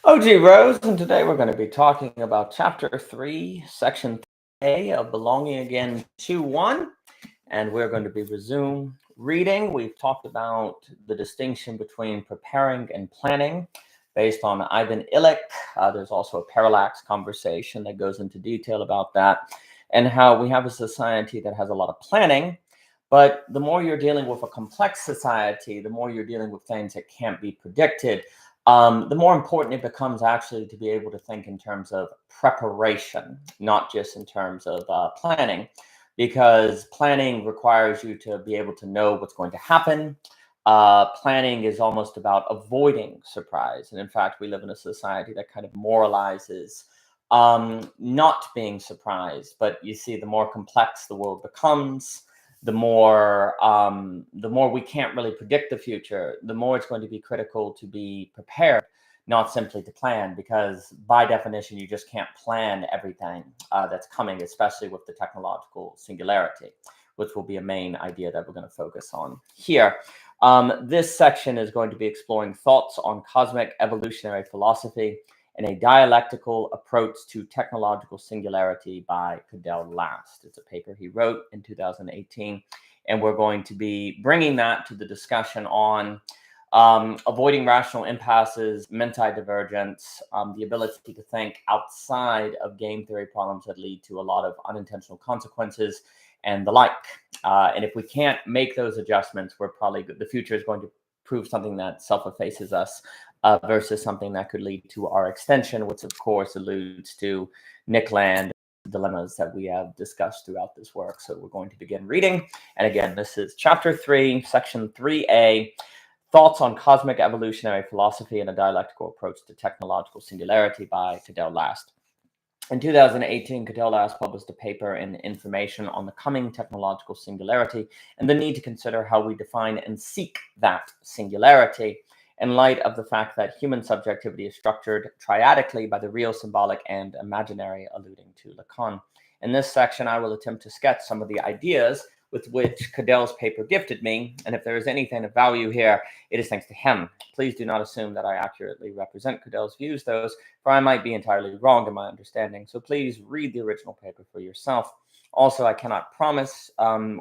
OG Rose, and today we're going to be talking about Chapter 3, Section A of Belonging Again II.1, and we're going to be resume reading. We've talked about the distinction between preparing and planning based on Ivan Illich. There's also a parallax conversation that goes into detail about that, and how we have a society that has a lot of planning, but the more you're dealing with a complex society, the more you're dealing with things that can't be predicted, the more important it becomes actually to be able to think in terms of preparation, not just in terms of planning, because planning requires you to be able to know what's going to happen. Planning is almost about avoiding surprise. And in fact, we live in a society that kind of moralizes not being surprised. But you see, the more complex the world becomes, the more we can't really predict the future, the more it's going to be critical to be prepared, not simply to plan, because by definition, you just can't plan everything that's coming, especially with the technological singularity, which will be a main idea that we're going to focus on here. This section is going to be exploring thoughts on cosmic evolutionary philosophy and a dialectical approach to technological singularity by Cadell Last. It's a paper he wrote in 2018, and we're going to be bringing that to the discussion on avoiding rational impasses, menti-divergence, the ability to think outside of game theory problems that lead to a lot of unintentional consequences and the like. And if we can't make those adjustments, the future is going to prove something that self-effaces us, versus something that could lead to our extension, which of course alludes to Nick Land dilemmas that we have discussed throughout this work. So we're going to begin reading. And again, this is Chapter 3, Section 3A, Thoughts on Cosmic Evolutionary Philosophy and a Dialectical Approach to Technological Singularity by Cadell Last. In 2018, Cadell Last published a paper in Information on the Coming Technological Singularity and the need to consider how we define and seek that singularity, in light of the fact that human subjectivity is structured triadically by the real, symbolic, and imaginary, alluding to Lacan. In this section, I will attempt to sketch some of the ideas with which Cadell's paper gifted me, and if there is anything of value here, it is thanks to him. Please do not assume that I accurately represent Cadell's views, for I might be entirely wrong in my understanding, so please read the original paper for yourself. Also, I cannot promise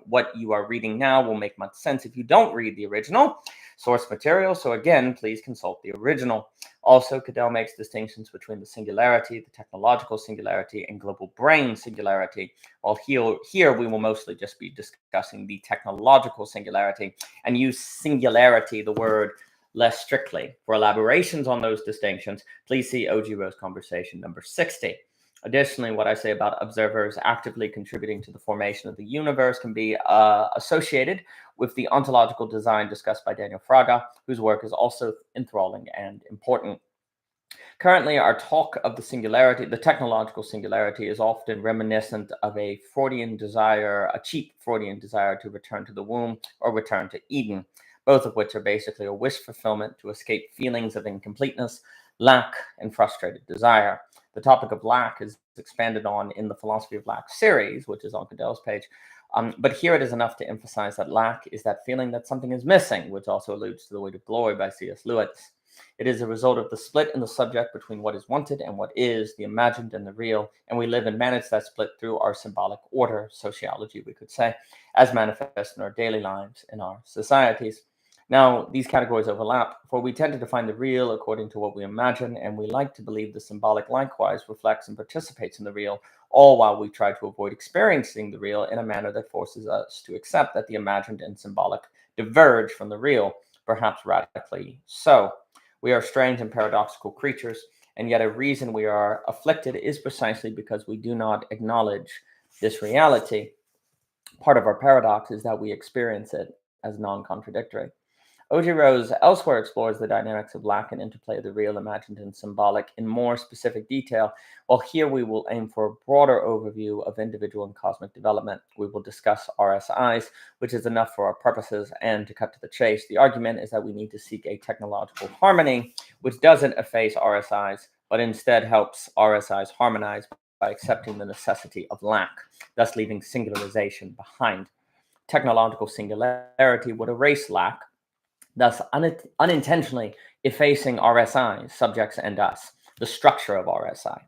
what you are reading now will make much sense if you don't read the original source material. So again, please consult the original. Also, Cadell makes distinctions between the singularity, the technological singularity, and global brain singularity. While here we will mostly just be discussing the technological singularity and use singularity, the word, less strictly. For elaborations on those distinctions, please see OG Rose conversation number 60. Additionally, what I say about observers actively contributing to the formation of the universe can be associated with the ontological design discussed by Daniel Fraga, whose work is also enthralling and important. Currently, our talk of the singularity, the technological singularity, is often reminiscent of a cheap Freudian desire to return to the womb or return to Eden, both of which are basically a wish fulfillment to escape feelings of incompleteness, lack, and frustrated desire. The topic of lack is expanded on in the Philosophy of Lack series, which is on Cadell's page. But here it is enough to emphasize that lack is that feeling that something is missing, which also alludes to The Weight of Glory by C.S. Lewis. It is a result of the split in the subject between what is wanted and what is, the imagined and the real, and we live and manage that split through our symbolic order, sociology, we could say, as manifest in our daily lives, in our societies. Now, these categories overlap, for we tend to define the real according to what we imagine, and we like to believe the symbolic likewise reflects and participates in the real, all while we try to avoid experiencing the real in a manner that forces us to accept that the imagined and symbolic diverge from the real, perhaps radically so. We are strange and paradoxical creatures, and yet a reason we are afflicted is precisely because we do not acknowledge this reality. Part of our paradox is that we experience it as non-contradictory. O.J. Rose elsewhere explores the dynamics of lack and interplay of the real, imagined, and symbolic in more specific detail, while here we will aim for a broader overview of individual and cosmic development. We will discuss RSIs, which is enough for our purposes, and to cut to the chase, the argument is that we need to seek a technological harmony, which doesn't efface RSIs, but instead helps RSIs harmonize by accepting the necessity of lack, thus leaving singularization behind. Technological singularity would erase lack, thus unintentionally effacing RSIs, subjects and us. the structure of RSI.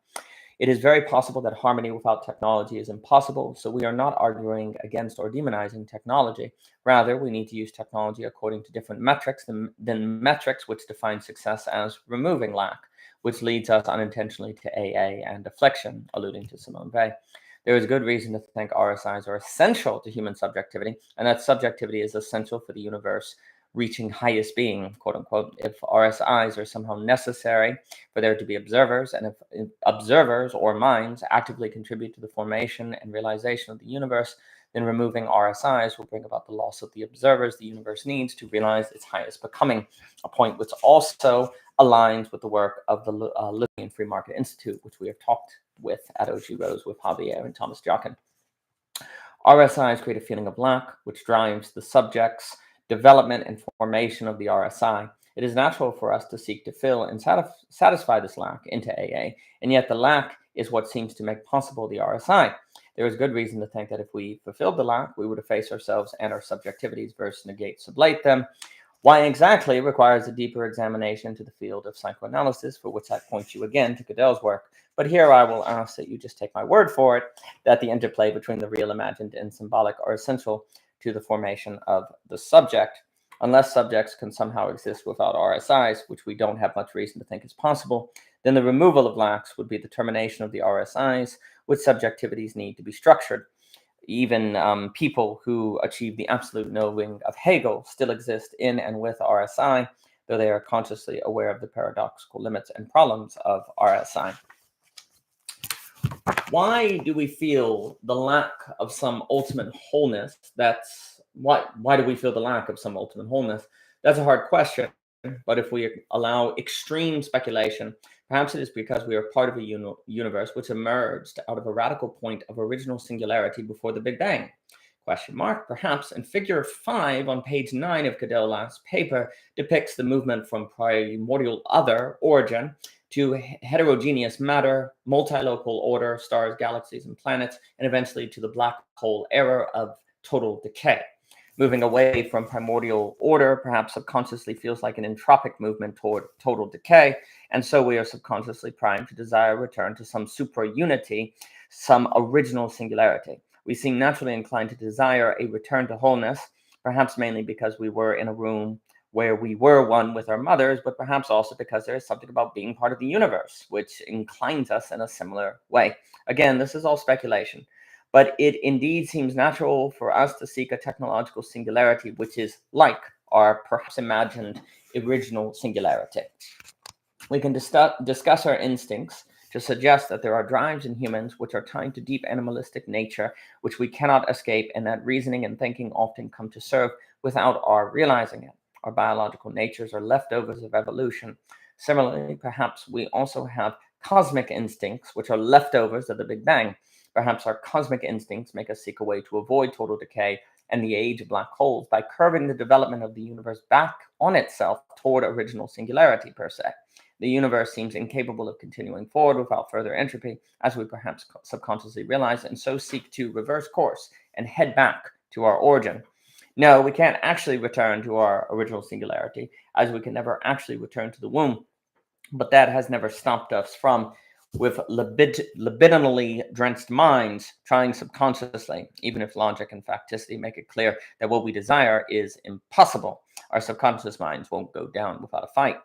It is very possible that harmony without technology is impossible, so we are not arguing against or demonizing technology. Rather, we need to use technology according to different metrics than metrics which define success as removing lack, which leads us unintentionally to AA and affliction, alluding to Simone Weil. There is good reason to think RSIs are essential to human subjectivity, and that subjectivity is essential for the universe reaching highest being, quote unquote. If RSIs are somehow necessary for there to be observers, and if observers or minds actively contribute to the formation and realization of the universe, then removing RSIs will bring about the loss of the observers the universe needs to realize its highest becoming, a point which also aligns with the work of the Liberty Free Market Institute, which we have talked with at OG Rose with Javier and Thomas Jochen. RSIs create a feeling of lack, which drives the subject's development and formation of the RSI. It is natural for us to seek to fill and satisfy this lack into AA, and yet the lack is what seems to make possible the RSI. There is good reason to think that if we fulfilled the lack, we would efface ourselves and our subjectivities versus negate, sublate them. Why exactly requires a deeper examination to the field of psychoanalysis, for which I point you again to Cadell's work. But here I will ask that you just take my word for it, that the interplay between the real, imagined, and symbolic are essential to the formation of the subject. Unless subjects can somehow exist without RSIs, which we don't have much reason to think is possible, then the removal of lacks would be the termination of the RSIs, which subjectivities need to be structured. Even people who achieve the absolute knowing of Hegel still exist in and with RSI, though they are consciously aware of the paradoxical limits and problems of RSI. Why do we feel the lack of some ultimate wholeness? Why do we feel the lack of some ultimate wholeness? That's a hard question, but if we allow extreme speculation, perhaps it is because we are part of a universe which emerged out of a radical point of original singularity before the Big Bang. Question mark. Perhaps, and figure 5 on page 9 of Cadell Last's paper depicts the movement from primordial other origin to heterogeneous matter, multi-local order, stars, galaxies, and planets, and eventually to the black hole era of total decay. Moving away from primordial order perhaps subconsciously feels like an entropic movement toward total decay, and so we are subconsciously primed to desire a return to some supra-unity, some original singularity. We seem naturally inclined to desire a return to wholeness, perhaps mainly because we were in a room where we were one with our mothers, but perhaps also because there is something about being part of the universe, which inclines us in a similar way. Again, this is all speculation, but it indeed seems natural for us to seek a technological singularity, which is like our perhaps imagined original singularity. We can discuss our instincts to suggest that there are drives in humans which are tied to deep animalistic nature, which we cannot escape, and that reasoning and thinking often come to serve without our realizing it. Our biological natures are leftovers of evolution. Similarly, perhaps we also have cosmic instincts, which are leftovers of the Big Bang. Perhaps our cosmic instincts make us seek a way to avoid total decay and the age of black holes by curving the development of the universe back on itself toward original singularity, per se. The universe seems incapable of continuing forward without further entropy, as we perhaps subconsciously realize, and so seek to reverse course and head back to our origin. No, we can't actually return to our original singularity, as we can never actually return to the womb. But that has never stopped us from, with libidinally drenched minds, trying subconsciously, even if logic and facticity make it clear that what we desire is impossible. Our subconscious minds won't go down without a fight.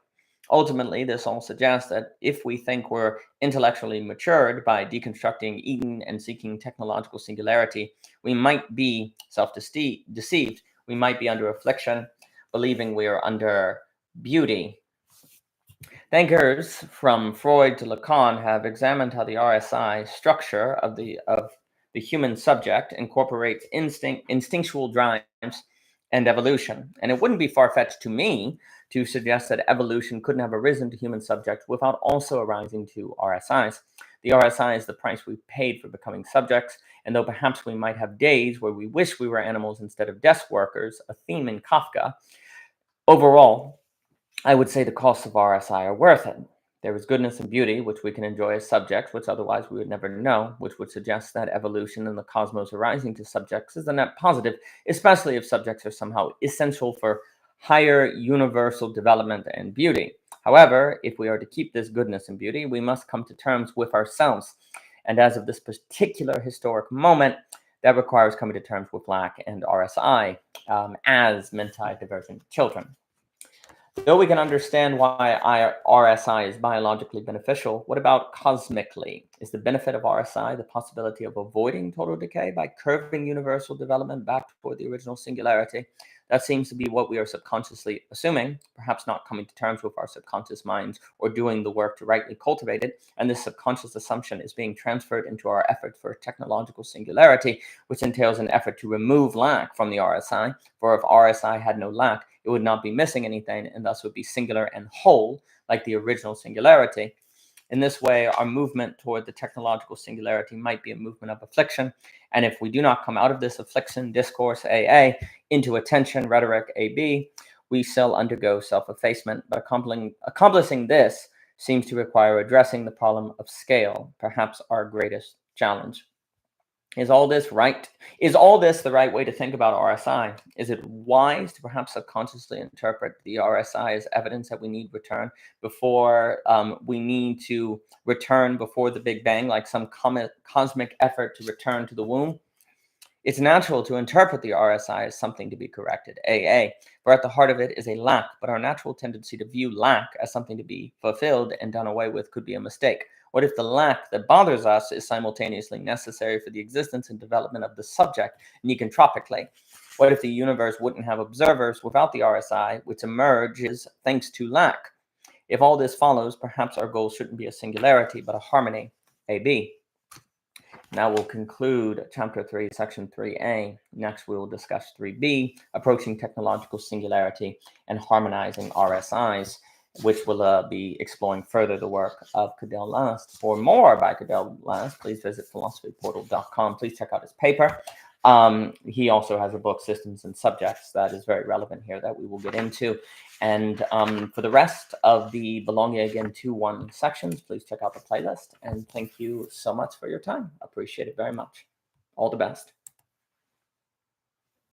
Ultimately, this all suggests that if we think we're intellectually matured by deconstructing Eden and seeking technological singularity, we might be self-deceived. We might be under affliction, believing we are under beauty. Thinkers from Freud to Lacan have examined how the RSI structure of the human subject incorporates instinctual drives and evolution. And it wouldn't be far-fetched to me to suggest that evolution couldn't have arisen to human subjects without also arising to RSIs. The RSI is the price we paid for becoming subjects, and though perhaps we might have days where we wish we were animals instead of desk workers, a theme in Kafka, overall, I would say the costs of RSI are worth it. There is goodness and beauty, which we can enjoy as subjects, which otherwise we would never know, which would suggest that evolution and the cosmos arising to subjects is a net positive, especially if subjects are somehow essential for higher universal development and beauty. However, if we are to keep this goodness and beauty, we must come to terms with ourselves. And as of this particular historic moment, that requires coming to terms with lack and RSI as menti-divergent children. Though we can understand why RSI is biologically beneficial, what about cosmically? Is the benefit of RSI the possibility of avoiding total decay by curving universal development back toward the original singularity? That seems to be what we are subconsciously assuming, perhaps not coming to terms with our subconscious minds or doing the work to rightly cultivate it. And this subconscious assumption is being transferred into our effort for technological singularity, which entails an effort to remove lack from the RSI. For if RSI had no lack, it would not be missing anything and thus would be singular and whole, like the original singularity. In this way, our movement toward the technological singularity might be a movement of affliction. And if we do not come out of this affliction discourse AA into attention rhetoric AB, we shall undergo self-effacement. But accomplishing this seems to require addressing the problem of scale, perhaps our greatest challenge. Is all this right? Is all this the right way to think about RSI? Is it wise to perhaps subconsciously interpret the RSI as evidence that we need return before we need to return before the Big Bang, like some cosmic effort to return to the womb? It's natural to interpret the RSI as something to be corrected, AA, for at the heart of it is a lack, but our natural tendency to view lack as something to be fulfilled and done away with could be a mistake. What if the lack that bothers us is simultaneously necessary for the existence and development of the subject negentropically? What if the universe wouldn't have observers without the RSI, which emerges thanks to lack? If all this follows, perhaps our goal shouldn't be a singularity, but a harmony, AB. Now we'll conclude Chapter 3, Section 3A. Next, we will discuss 3B, approaching technological singularity and harmonizing RSIs, which will be exploring further the work of Cadell Last. For more by Cadell Last, please visit philosophyportal.com. Please check out his paper. He also has a book, Systems and Subjects, that is very relevant here that we will get into. And for the rest of the Belonging Again II.1 sections, please check out the playlist. And thank you so much for your time. Appreciate it very much. All the best.